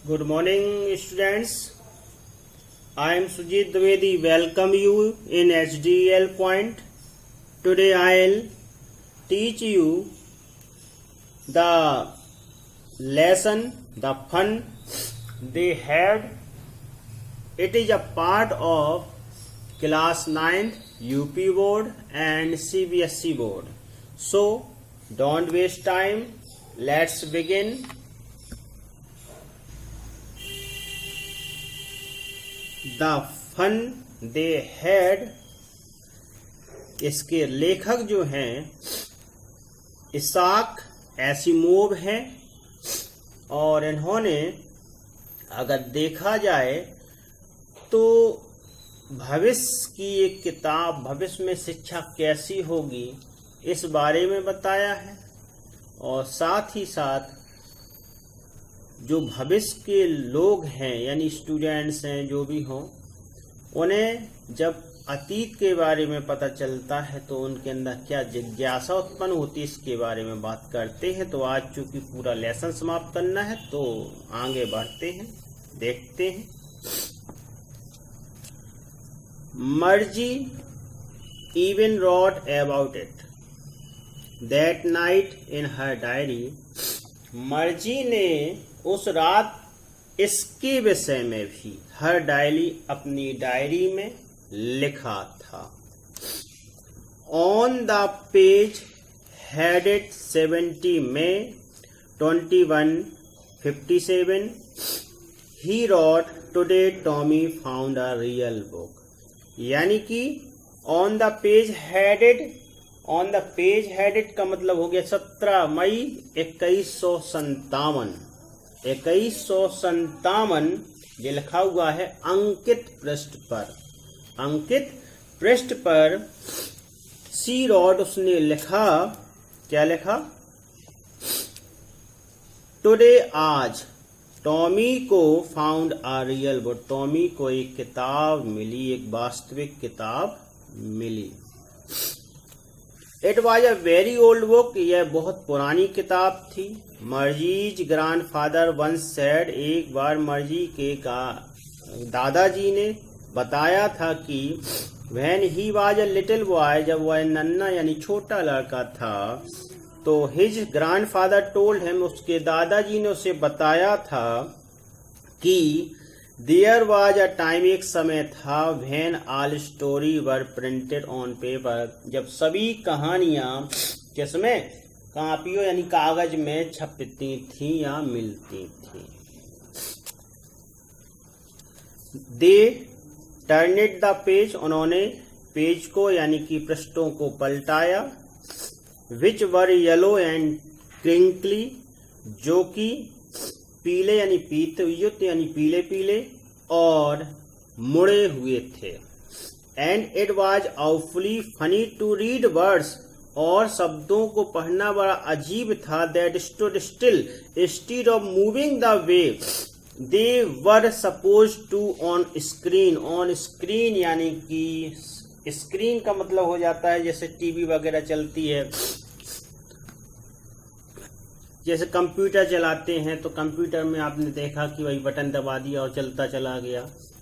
Good morning, students. I am Sujit Dwivedi. Welcome you in HDL Point. Today I'll teach you the lesson, the fun they had. It is a part of class 9th UP board and CBSE board. So don't waste time. Let's begin. The fun they had, इसके लेखक जो हैं Isaac Asimov हैं और इन्होंने अगर देखा जाए तो भविष्य की एक किताब, भविष्य में शिक्षा कैसी होगी, इस बारे में बताया है। और साथ ही साथ जो भविष्य के लोग हैं यानी स्टूडेंट्स हैं, जो भी हों, उन्हें जब अतीत के बारे में पता चलता है तो उनके अंदर क्या जिज्ञासा उत्पन्न होती है, इसके बारे में बात करते हैं। तो आज चूंकि पूरा लेसन समाप्त करना है तो आगे बढ़ते हैं, देखते हैं। मर्जी even wrote about it that night in her diary. मर्जी ने उस रात इसके विषय में भी हर डायरी, अपनी डायरी में लिखा था। ऑन द पेज हेडेड 70 में 2157 he wrote today Tommy found a real book. यानी कि on the page headed, on the page headed का मतलब हो गया 17 मई 2157। 2157 ये लिखा हुआ है अंकित पृष्ठ पर। अंकित पृष्ठ पर सी रॉड, उसने लिखा, क्या लिखा? टुडे, आज, टॉमी को found a real book, Tommy को एक किताब मिली, एक वास्तविक किताब मिली। It was a very old book, यह बहुत पुरानी किताब थी। मर्जीज ग्रैंडफादर वंस सेड, एक बार मर्जी के दादाजी ने बताया था कि when he was a little boy, जब वह नन्ना यानी छोटा लड़का था, तो हिज ग्रैंडफादर टोल्ड हिम, उसके दादाजी ने उसे बताया था कि देयर वॉज अ टाइम, एक समय था, when all story were printed on paper, जब सभी कहानियां किसमें, कापियों यानी कागज में छपती थी या मिलती थी। दे टर्नेड द पेज, उन्होंने पेज को यानी कि पृष्ठों को पलटाया। विच वर येलो एंड क्रिंकली, जो कि पीले यानी पीतयुक्त यानी पीले पीले और मुड़े हुए थे। And it was awfully funny to read words, और शब्दों को पढ़ना बड़ा अजीब था। That stood still instead of moving the way they were suppose to on screen. On screen यानी कि स्क्रीन का मतलब हो जाता है जैसे टीवी वगैरह चलती है, जैसे कंप्यूटर चलाते हैं तो कंप्यूटर में आपने देखा कि वही बटन दबा दिया और चलता चला गया,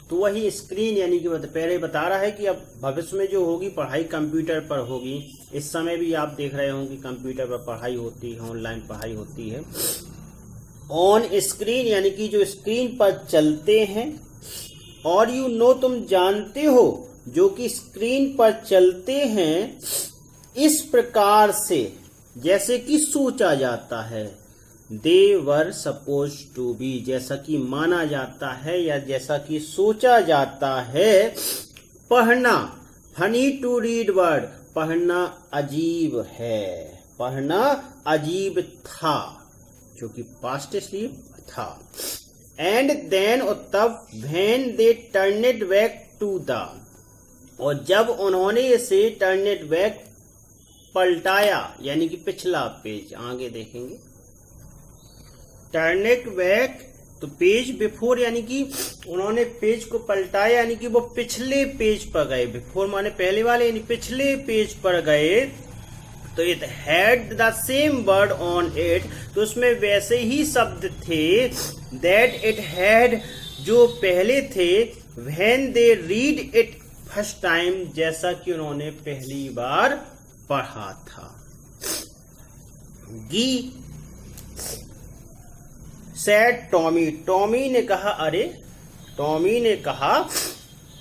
तो वही स्क्रीन यानी कि पहले बता रहा है कि अब भविष्य में जो होगी पढ़ाई कंप्यूटर पर होगी। इस समय भी आप देख रहे होंगे कंप्यूटर पर पढ़ाई होती है, ऑनलाइन पढ़ाई होती है। ऑन स्क्रीन यानी कि जो स्क्रीन पर चलते हैं। और यू नो, तुम जानते हो, जो कि स्क्रीन पर चलते हैं इस प्रकार से जैसे कि सोचा जाता है। दे वर सपोज टू बी, जैसा कि माना जाता है या जैसा कि सोचा जाता है। पढ़ना, फनी टू रीड वर्ड, पढ़ना अजीब है, पढ़ना अजीब था, जो कि पास्ट इसलिए था। एंड देन, तब, when they turned back to the, और जब उन्होंने इसे टर्नेड बैक पलटाया यानी कि पिछला पेज, आगे देखेंगे। टर्नेड बैक तो पेज बिफोर यानी कि उन्होंने पेज को पलटाया यानी कि वो पिछले पेज पर गए। बिफोर माने पहले वाले, यानी पिछले पेज पर गए। तो it had the same word on it, तो उसमें वैसे ही शब्द थे दैट इट हैड, जो पहले थे, when they read it first time, जैसा कि उन्होंने पहली बार पढ़ा था। गी सैड टॉमी, टॉमी ने कहा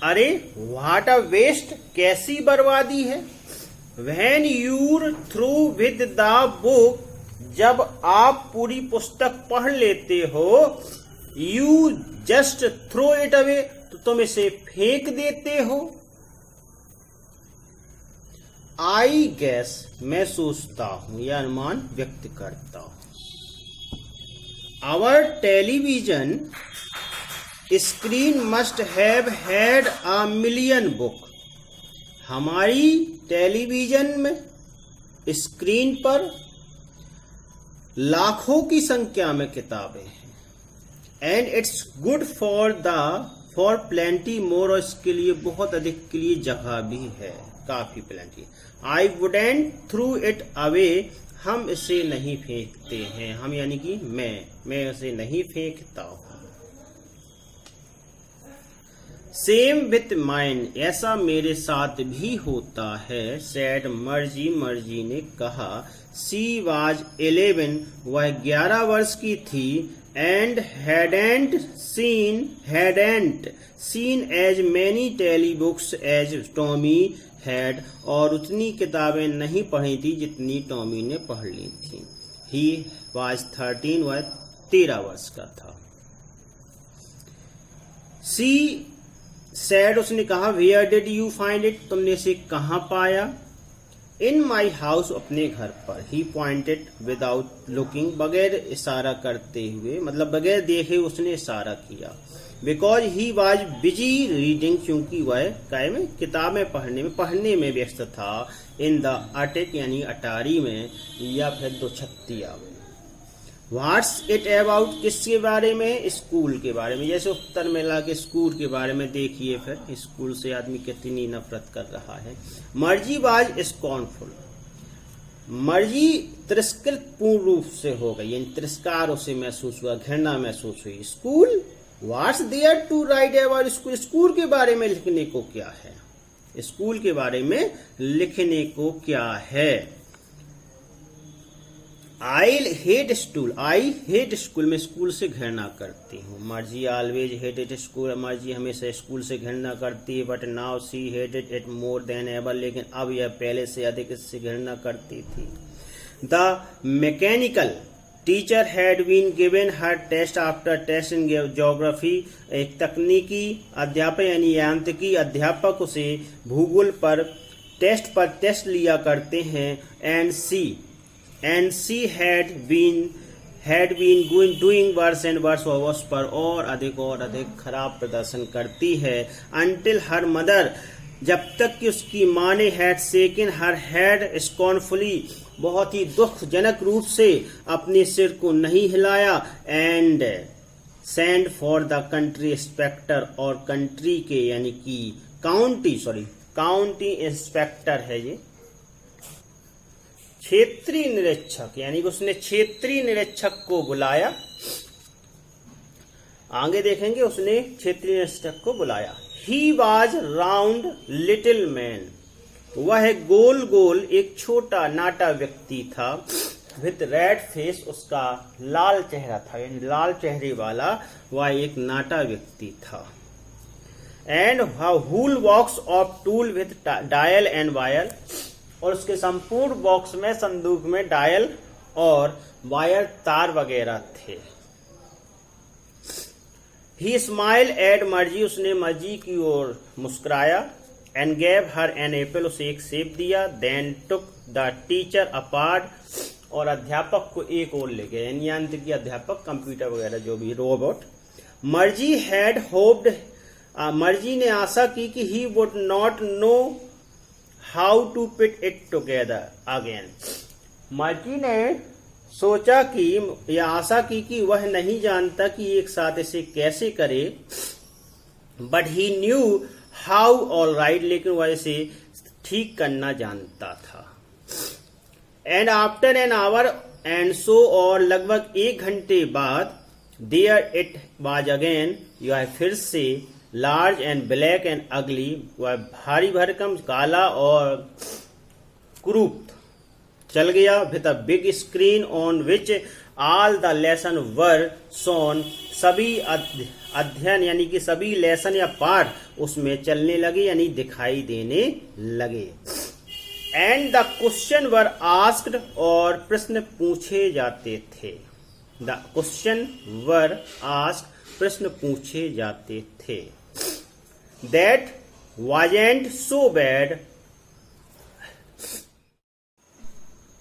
अरे व्हाट अ वेस्ट, कैसी बर्बादी है। When you're through with the book, जब आप पूरी पुस्तक पढ़ लेते हो, you just throw it away, तो तुम इसे फेंक देते हो। आई गेस, मैं सोचता हूं या अनुमान व्यक्त करता हूं। Our television screen must have had a million book, हमारी टेलीविजन में स्क्रीन पर लाखों की संख्या में किताबें हैं। And it's good for plenty more, और इसके लिए बहुत अधिक के लिए जगह भी है, काफी plenty. I wouldn't through it away, हम इसे नहीं फेंकते हैं, हम यानी कि मैं इसे नहीं फेंकता हूं। सेम विथ माइन, ऐसा मेरे साथ भी होता है। सैड मर्जी, मर्जी ने कहा। सी वाज 11, वह 11 वर्ष की थी। And hadn't seen as many telebooks as Tommy had, और उतनी किताबें नहीं पढ़ी थी जितनी टॉमी ने पढ़ ली थी। ही वाज 13, वह 13 वर्ष का था। सी सैड, उसने कहा, where did you find it, तुमने इसे कहाँ पाया। इन माई हाउस, अपने घर पर। ही पॉइंटेड विदाउट लुकिंग, बगैर इशारा करते हुए, मतलब बगैर देखे उसने इशारा किया। Because he was busy reading, क्योंकि वह काय में किताबें पढ़ने में व्यस्त था। इन द अटेक, यानी अटारी में, या फिर दोछत्तिया में। व्हाट्स इट अबाउट, किसके बारे में, स्कूल के बारे में। जैसे उत्तर मिला के स्कूल के बारे में, देखिए फिर स्कूल से आदमी कितनी नफरत कर रहा है। मर्जी वाज स्कॉर्नफुल, मर्जी तिरस्कृत पूर्ण रूप से हो गई, यानी तिरस्कार उसे महसूस हुआ, घृणा महसूस हुई। School, what's there to write about school, school के बारे में लिखने को क्या है, स्कूल के बारे में लिखने को क्या है। I hate school, I hate school, में स्कूल से घृणा करती हूँ। मर्जी ऑलवेज हेटेड स्कूल, मर्जी हमेशा स्कूल से घृणा करती है। But now see hated it more than ever, लेकिन अब यह पहले से अधिक इससे घृणा करती थी। The mechanical teacher had been given her test after test in geography, एक तकनीकी अध्यापक यानी यांत्रिकी अध्यापक उसे भूगोल पर टेस्ट लिया करते हैं। And she had been doing worse and worse, उस पर और अधिक खराब प्रदर्शन करती है। अनटिल हर मदर, जब तक कि उसकी माँ ने हैड सेकन हर हैड स्कॉर्नफुली, बहुत ही दुखजनक रूप से अपने सिर को नहीं हिलाया। And send for the country inspector, और कंट्री के यानी कि काउंटी इंस्पेक्टर है ये, क्षेत्रीय निरीक्षक, यानी कि उसने क्षेत्रीय निरीक्षक को बुलाया। आगे देखेंगे, उसने क्षेत्रीय निरीक्षक को बुलाया। He was round little man, वह गोल एक छोटा नाटा व्यक्ति था। विथ रेड फेस, उसका लाल चेहरा था, यानी लाल चेहरे वाला वह एक नाटा व्यक्ति था। And whole box of tool with dial and wire, और उसके संपूर्ण बॉक्स में, संदूक में डायल और वायर, तार वगैरह थे। ही स्माइल एट मर्जी, उसने मर्जी की ओर मुस्कुराया। And gave her an apple, उसे एक सेब दिया। Then took the teacher apart, और अध्यापक को एक ओर ले गए, यानी यांत्रिकी अध्यापक, कंप्यूटर वगैरह जो भी रोबोट। मर्जी हैड होप्ड, मर्जी ने आशा की कि he would not know how to put it together again, Margie ने सोचा कि या आशा की कि वह नहीं जानता कि एक साथ इसे कैसे करे। But he knew how all right, लेकिन वह इसे ठीक करना जानता था। And after an hour and so, और लगभग 1 घंटे बाद, देयर इट वाज अगेन, यह फिर से, लार्ज एंड ब्लैक एंड अगली, वह भारी भरकम काला और कुरूप चल गया, with a big screen on which all the lesson were shown, सभी अध्ययन यानी कि सभी लेसन या पाठ उसमें चलने लगे यानी दिखाई देने लगे। And the question were asked, और प्रश्न पूछे जाते थे। द क्वेश्चन वर आस्क्ड, प्रश्न पूछे जाते थे। दैट वाजेंट सो बैड,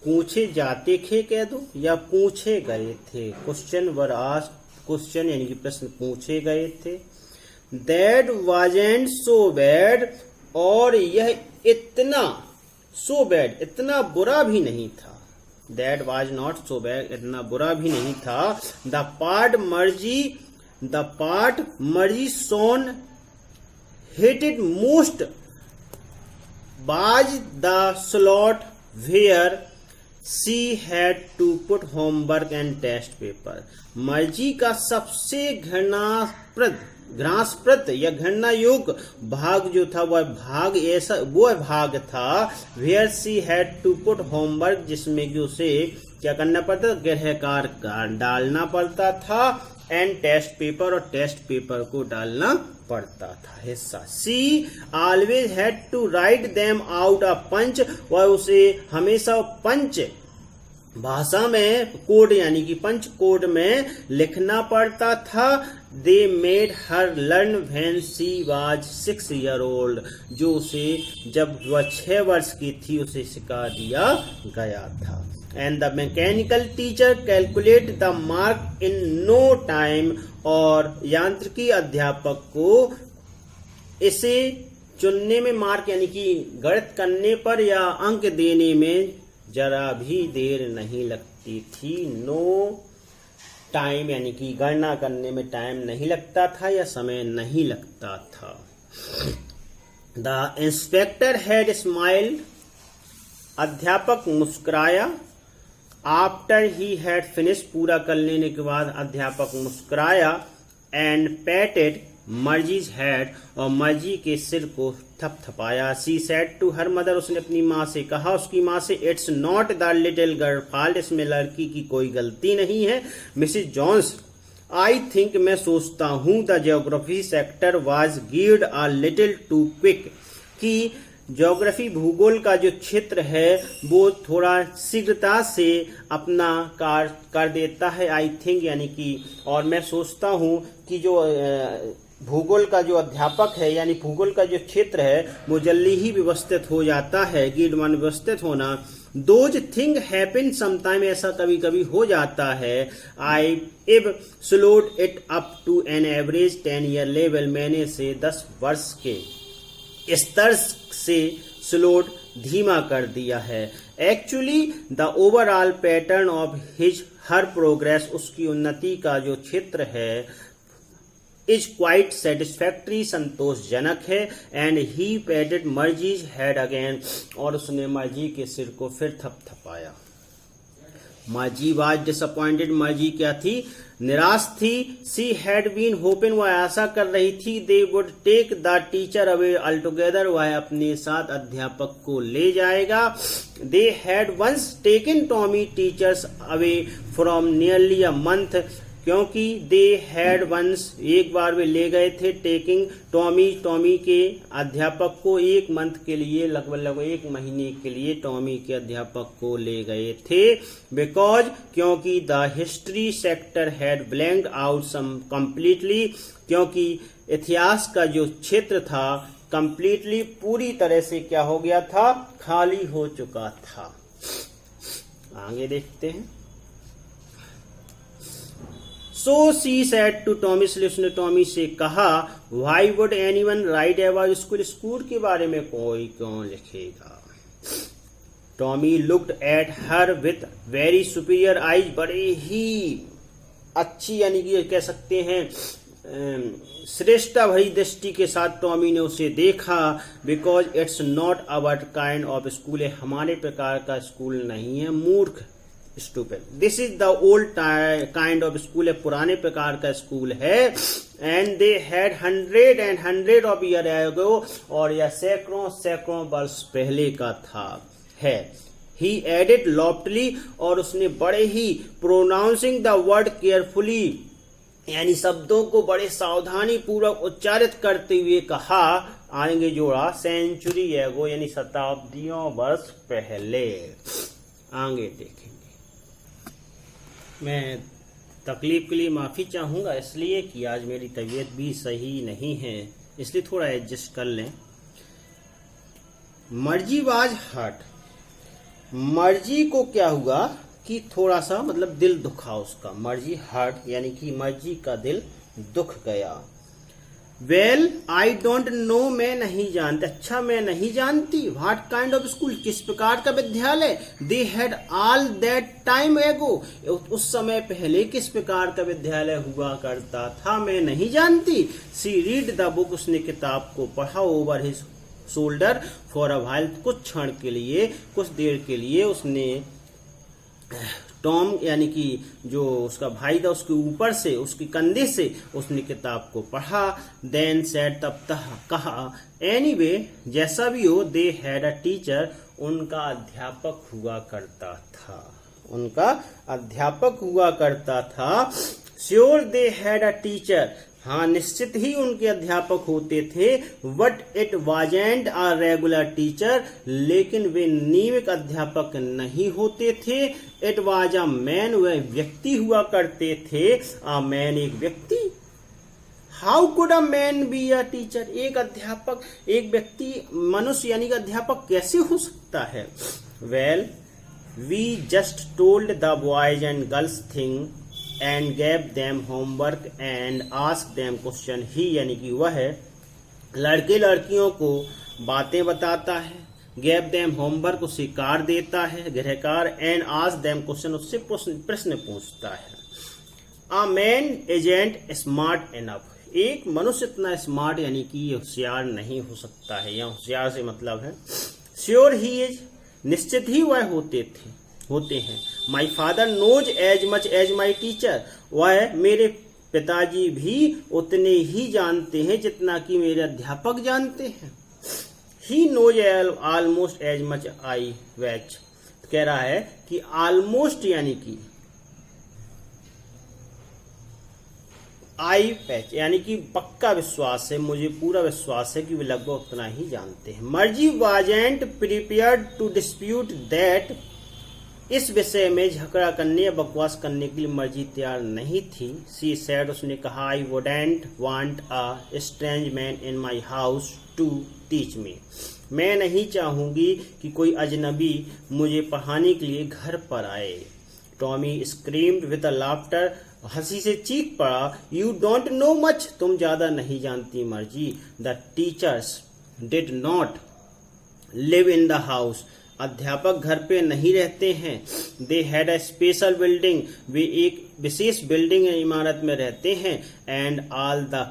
पूछे जाते थे कह दो या पूछे गए थे। क्वेश्चन वर आस्क्ड, क्वेश्चन यानी कि प्रश्न पूछे गए थे। दैट वाजेंट सो बैड, और यह इतना, सो बैड इतना बुरा भी नहीं था। That was not so bad, इतना बुरा भी नहीं था। The part Margie soon hated most was the slot where she had to put homework and test paper. Margie का सबसे घृणास्पद या घृणा योग्य भाग जो था वह भाग था where she had to put homework, जिसमें कि उसे क्या करना पड़ता था, गृह कार्य डालना पड़ता था, एंड टेस्ट पेपर, और टेस्ट पेपर को डालना पड़ता था हिस्सा। She always had to write them out a punch, वह उसे हमेशा पंच भाषा में, कोड यानी कि पंच कोड में लिखना पड़ता था। They made her learn when she was 6 year old, जो उसे जब वह 6 वर्ष की थी उसे सिखा दिया गया था। And the mechanical teacher calculate the mark in no time, और यांत्रिकी अध्यापक को इसे चुनने में, मार्क यानी कि गणित करने पर या अंक देने में जरा भी देर नहीं लगती थी। नो टाइम यानी कि गणना करने में टाइम नहीं लगता था या समय नहीं लगता था। द इंस्पेक्टर हैड स्माइल्ड, अध्यापक मुस्कुराया। आफ्टर ही हैड फिनिश, पूरा कर लेने के बाद अध्यापक मुस्कुराया। एंड पैटेड मर्जीज हेड, और मर्जी के सिर को थपथपाया। She said to her mother, उसने अपनी माँ से कहा, उसकी माँ से, it's not the little girl fault, इसमें लड़की की कोई गलती नहीं है। मिसिज जॉन्स, आई थिंक, मैं सोचता हूँ, the geography sector was gived a little too quick, कि ज्योग्राफी भूगोल का जो क्षेत्र है वो थोड़ा शीघ्रता से अपना कार्य कर देता है। आई थिंक यानी कि, और मैं सोचता हूँ कि जो भूगोल का जो अध्यापक है यानी भूगोल का जो क्षेत्र है वो जल्दी ही व्यवस्थित हो जाता है। गिड वन व्यवस्थित होना। दोज थिंग हैपन समटाइम, ऐसा कभी कभी हो जाता है। I've slowed it up to an average 10 year level, मैंने से 10 वर्ष के स्तर से स्लोड धीमा कर दिया है। Actually the overall pattern of her progress, उसकी उन्नति का जो क्षेत्र है, इज क्वाइट सेटिस्फैक्ट्री, संतोषजनक है। And he patted Margie's head again, और उसने मर्जी के सिर को फिर थपथपाया। मर्जी वाज डिसअपॉइंटेड, मर्जी क्या थी, निराश थी। सी हैड बीन होपिंग, वह आशा कर रही थी, they would take the teacher away altogether, वह अपने साथ अध्यापक को ले जाएगा। They had once taken Tommy teachers away from nearly a month, क्योंकि दे हैड वंस, एक बार वे ले गए थे, टेकिंग टॉमी के अध्यापक को 1 मंथ के लिए, लगभग 1 महीने के लिए टॉमी के अध्यापक को ले गए थे। बिकॉज, क्योंकि the history sector had blanked out some completely, क्योंकि इतिहास का जो क्षेत्र था कंप्लीटली पूरी तरह से क्या हो गया था, खाली हो चुका था। आगे देखते हैं। सो सी सेड टू टॉमी, इसलिए उसने टॉमी से कहा, why would anyone right about school, school के बारे में कोई क्यों लिखेगा। Tommy looked at her with very superior eyes, बड़े ही अच्छी यानी कि कह सकते हैं श्रेष्ठता भरी दृष्टि के साथ टॉमी ने उसे देखा। Because it's not our kind of school, हमारे प्रकार का स्कूल नहीं है, मूर्ख, stupid. This is the old kind of school, पुराने प्रकार का स्कूल है। And they had 100 of year ago, और यह सैकड़ों वर्ष पहले का था है। ही एडेड लॉफ्टली, और उसने बड़े ही प्रोनाउंसिंग द वर्ड केयरफुली, यानी शब्दों को बड़े सावधानी पूर्वक उच्चारित करते हुए कहा, आगे जोड़ा, सेंचुरी एगो, यानी शताब्दियों वर्ष पहले। आगे देखेंगे। मैं तकलीफ के लिए माफी चाहूंगा, इसलिए कि आज मेरी तबीयत भी सही नहीं है, इसलिए थोड़ा एडजस्ट कर लें। मर्जी वाज हर्ट, मर्जी को क्या हुआ कि थोड़ा सा मतलब दिल दुखा उसका। मर्जी हर्ट यानी कि मर्जी का दिल दुख गया। वेल आई डोंट नो, मैं नहीं जानती। अच्छा, मैं नहीं जानती। व्हाट काइंड ऑफ स्कूल, किस प्रकार का विद्यालय। They had all that time एगो, उस समय पहले किस प्रकार का विद्यालय हुआ करता था, मैं नहीं जानती। सी रीड द बुक, उसने किताब को पढ़ा। Over his shoulder for a while, कुछ क्षण के लिए, कुछ देर के लिए उसने टॉम यानी कि जो उसका भाई था उसके ऊपर से, उसके कंधे से उसने किताब को पढ़ा। देन सेड, तब कहा, एनीवे, जैसा भी हो, दे हैड अ टीचर, उनका अध्यापक हुआ करता था, उनका अध्यापक हुआ करता था। Sure they had a teacher, हाँ निश्चित ही उनके अध्यापक होते थे। But it wasn't a regular teacher, लेकिन वे नियमित अध्यापक नहीं होते थे। इट वाज अ मैन, वह व्यक्ति हुआ करते थे। अ मैन, एक व्यक्ति। How could a man be a teacher, एक अध्यापक, एक व्यक्ति, मनुष्य यानी कि अध्यापक कैसे हो सकता है। Well we just told the boys and girls thing and gave them homework and asked them question। ही यानी कि वह लड़के लड़कियों को बातें बताता है, gave them homework उसे कार्य देता है, गृहकार, and asked them question उससे प्रश्न पूछता है। A man isn't smart enough, एक मनुष्य इतना स्मार्ट यानी कि होशियार नहीं हो सकता है, या होशियार से मतलब है। श्योर ही इज, निश्चित ही वह होते हैं। My father knows as much as my teacher, वह मेरे पिताजी भी उतने ही जानते हैं जितना कि मेरे अध्यापक जानते हैं। He knows almost as much as I, watch रहा है कि ऑलमोस्ट यानी कि आई पैच यानी कि पक्का विश्वास है, मुझे पूरा विश्वास है कि वे लगभग उतना ही जानते हैं। मर्जी वाजेंट प्रिपेयर्ड टू डिस्प्यूट दैट, इस विषय में झगड़ा करने या बकवास करने के लिए मर्जी तैयार नहीं थी। सी सैड, उसने कहा, I wouldn't want a strange man in my house to teach me, मैं नहीं चाहूंगी कि कोई अजनबी मुझे पढ़ाने के लिए घर पर आए। Tommy screamed with a laughter, हंसी से चीख पड़ा। यू डोंट नो मच, तुम ज्यादा नहीं जानती Margie. The teachers did not live in the house, अध्यापक घर पे नहीं रहते हैं। They had a special building, वे एक विशेष बिल्डिंग इमारत में रहते हैं। एंड ऑल द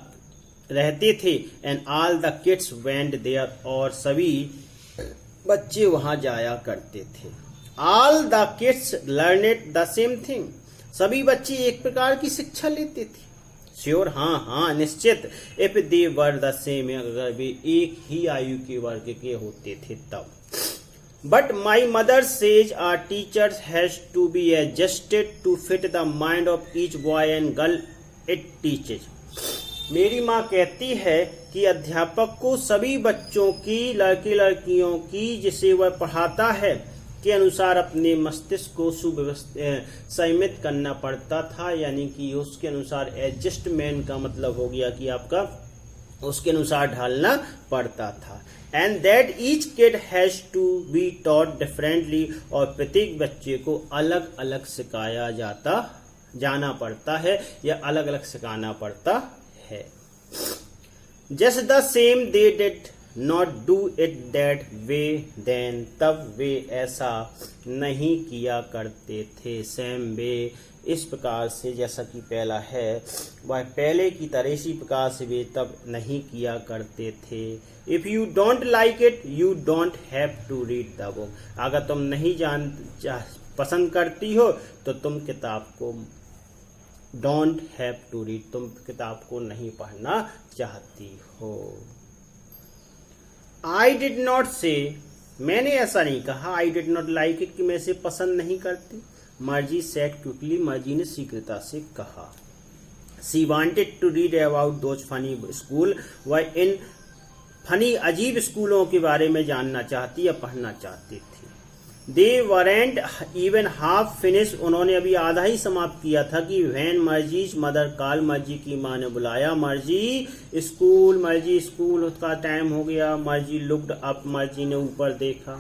रहते थे, and all the kids went there, और सभी बच्चे वहां जाया करते थे। All the kids learned the same thing, सभी बच्चे एक प्रकार की शिक्षा लेते थे। श्योर, हाँ निश्चित। If they were the same, अगर वे एक ही आयु के वर्ग के होते थे तब। But my mother says our teachers has to be adjusted to fit the mind of each boy and girl it teaches। मेरी माँ कहती है कि अध्यापक को सभी बच्चों की, लड़के लड़कियों की जिसे वह पढ़ाता है के अनुसार अपने मस्तिष्क को संयमित करना पड़ता था, यानी कि उसके अनुसार एडजस्टमेंट का मतलब हो गया कि आपका उसके अनुसार ढालना पड़ता था। And that each kid has to be taught differently, और प्रत्येक बच्चे को अलग अलग सिखाया जाना पड़ता है या अलग अलग सिखाना पड़ता है। Just the same they did not do it that way then, तब वे ऐसा नहीं किया करते थे, सेम वे, इस प्रकार से जैसा कि पहला है वह पहले की तरह इसी प्रकार से वे तब नहीं किया करते थे। If you don't like it you don't have to read the book, अगर तुम नहीं पसंद करती हो तो तुम किताब को डोंट हैव टू रीड, तुम किताब को नहीं पढ़ना चाहती हो। आई डिड नॉट से, मैंने ऐसा नहीं कहा I did not like it कि मैं इसे पसंद नहीं करती। मर्जी सेड क्विकली, मर्जी ने शीघ्रता से कहा। She wanted to read about those funny school, वह इन फनी अजीब स्कूलों के बारे में जानना चाहती या पढ़ना चाहती थी। दे वरेंट इवन हाफ फिनिश, उन्होंने अभी आधा ही समाप्त किया था कि वैन मर्जीज मदर कॉल, मर्जी की माँ ने बुलाया। मर्जी स्कूल उसका टाइम हो गया। मर्जी लुक्ड अप, मर्जी ने ऊपर देखा।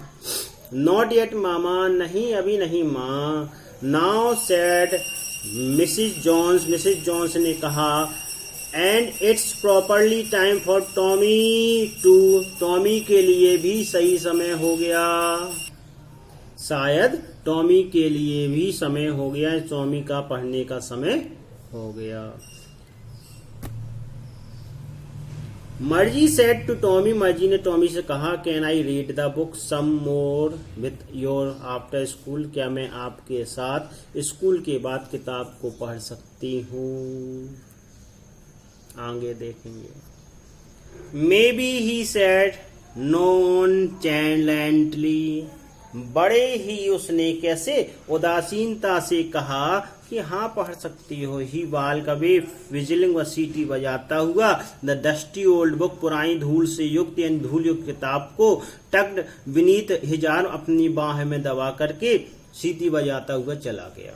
नॉट येट मामा, नहीं अभी नहीं माँ। नाउ सेड मिसिज जॉन्स ने कहा and it's properly time for Tommy too, Tommy के लिए भी सही समय हो गया। शायद टॉमी के लिए भी समय हो गया, टॉमी का पढ़ने का समय हो गया। मर्जी सेड टू टॉमी, मर्जी ने टॉमी से कहा can I read the book some more with your after school, क्या मैं आपके साथ स्कूल के बाद किताब को पढ़ सकती हूँ। आगे देखेंगे। मे बी ही सेड नॉनचैलेंटली, बड़े ही उसने कैसे उदासीनता से कहा कि हाँ पढ़ सकती हो। ही बाल कभी विजिलिंग व सीटी बजाता हुआ द डस्टी ओल्ड बुक, पुरानी धूल से युक्त यानी धूल युक्त किताब को टक्ड विनीत हिजार, अपनी बाह में दबा करके सीटी बजाता हुआ चला गया।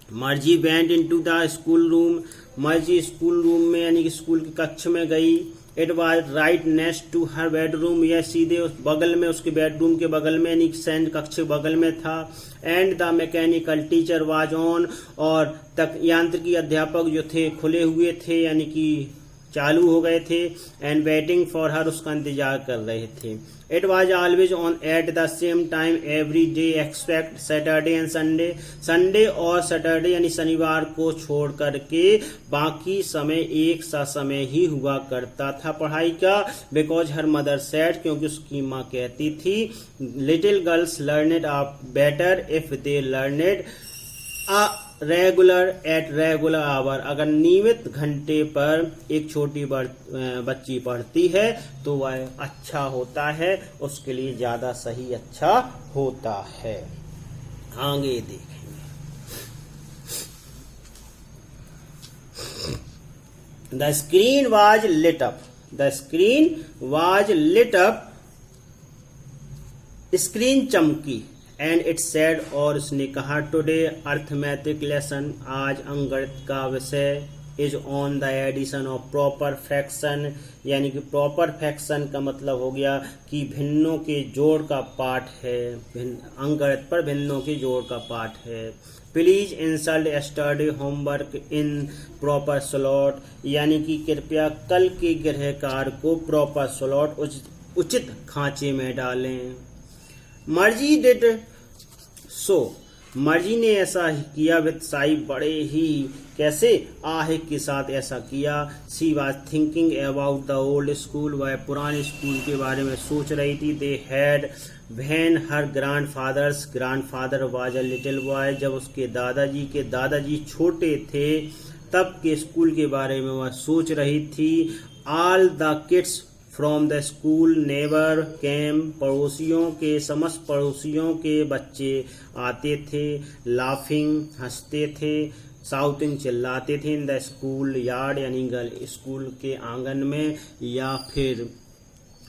Margie went into the school room, Margie school room में यानी कि स्कूल की कक्ष में गई। It was right next to her bedroom, यह सीधे उस बगल में उसके बेडरूम के बगल में यानी सैन कक्ष बगल में था। And the mechanical teacher was on, और तक यांत्रिकी अध्यापक जो थे खुले हुए थे यानी कि चालू हो गए थे। एंड वेटिंग फॉर हर, उसका इंतजार कर रहे थे। It was always on at the same time every day expect Saturday and Sunday, Sunday और सैटरडे यानी शनिवार को छोड़ करके बाकी समय एक सा समय ही हुआ करता था पढ़ाई का। बिकॉज हर मदर सेड, क्योंकि उसकी माँ कहती थी little girls learned are better if they learned regular at regular hour, अगर नियमित घंटे पर एक छोटी बच्ची पढ़ती है तो वह अच्छा होता है, उसके लिए ज्यादा सही अच्छा होता है। आगे देखेंगे। The screen was lit up, the screen was lit up, screen चमकी। एंड इट सेड, और उसने कहा टुडे अर्थमेटिक लेसन, आज अंकगणित का विषय is on the addition of proper fraction, यानी कि प्रॉपर फ्रैक्शन का मतलब हो गया कि भिन्नों के जोड़ का पाठ है। अंकगणित पर भिन्नों के जोड़ का पाठ है। Please insult yesterday homework in proper slot, यानी कि कृपया कल के गृह कार्य को प्रॉपर स्लॉट उचित खांचे में डालें। मर्जी डिड सो, मर्जी ने ऐसा किया विद साई, बड़े ही कैसे आहे के साथ ऐसा किया। She was thinking about the old school, वह पुराने स्कूल के बारे में सोच रही थी। They had when her grandfather was a little boy, जब उसके दादाजी छोटे थे तब के स्कूल के बारे में वह सोच रही थी। All the kids from the school neighbour came, समस्त पड़ोसियों के बच्चे आते थे। लाफिंग, हंसते थे। साउटिंग, चिल्लाते थे। इन द स्कूल यार्ड, यानी स्कूल के आंगन में, या फिर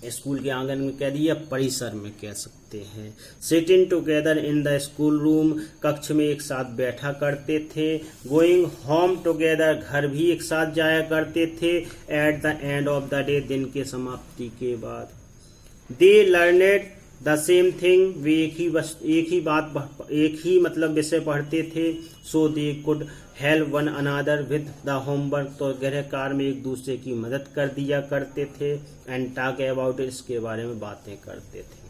स्कूल के आंगन में कह दिया, परिसर में कह सकते हैं। Sitting together in the school room, कक्ष में एक साथ बैठा करते थे। गोइंग होम टुगेदर, घर भी एक साथ जाया करते थे। At the end of the day, दिन के समाप्ति के बाद। They learned the same thing, वे एक ही मतलब विषय पढ़ते थे। So they could help one another with the homework, तो गृह कार्य में एक दूसरे की मदद कर दिया करते थे। एंड टॉक अबाउट इट, इसके बारे में बातें करते थे।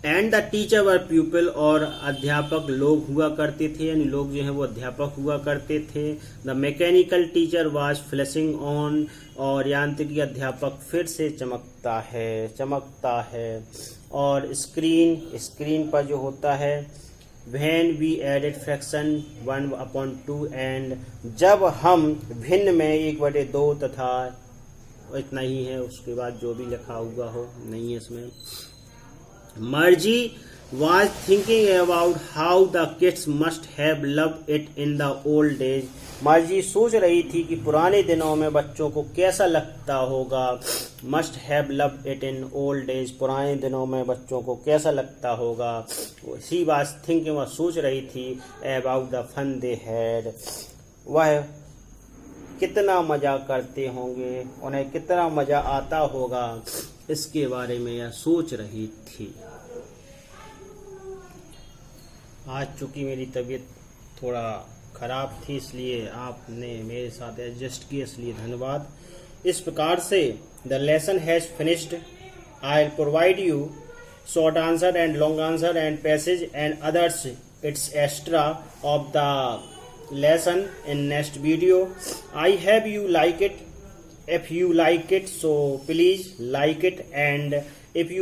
एंड द टीचर वर प्यूपिल, और अध्यापक लोग हुआ करते थे, यानी लोग जो है वो अध्यापक हुआ करते थे। The mechanical teacher was flashing on, और यांत्रिकी अध्यापक फिर से चमकता है। और स्क्रीन पर जो होता है, when we added fraction 1/2, and जब हम भिन्न में 1/2 तथा इतना ही है, उसके बाद जो भी लिखा हुआ हो नहीं है इसमें। Margie was thinking about how the kids must have loved it in the old days. मार्जी सोच रही थी कि पुराने दिनों में बच्चों को कैसा लगता होगा। Must have loved it in old days, पुराने दिनों में बच्चों को कैसा लगता होगा। She was thinking, वह सोच रही थी about the fun they had, वह कितना मजा करते होंगे, उन्हें कितना मजा आता होगा, इसके बारे में यह सोच रही थी। आज चूंकि मेरी तबीयत थोड़ा ख़राब थी, इसलिए आपने मेरे साथ एडजस्ट किया, इसलिए धन्यवाद। इस प्रकार से the lesson has finished. I will provide you short answer and long answer and passage and others it's extra off the lesson in next video. I hope you like it. If you like it, so please like it, and if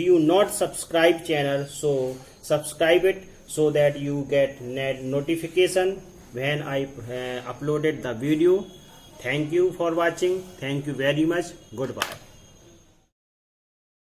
you not subscribe channel, so subscribe it so that you get notification when I uploaded the video. Thank you for watching. Thank you very much. Goodbye.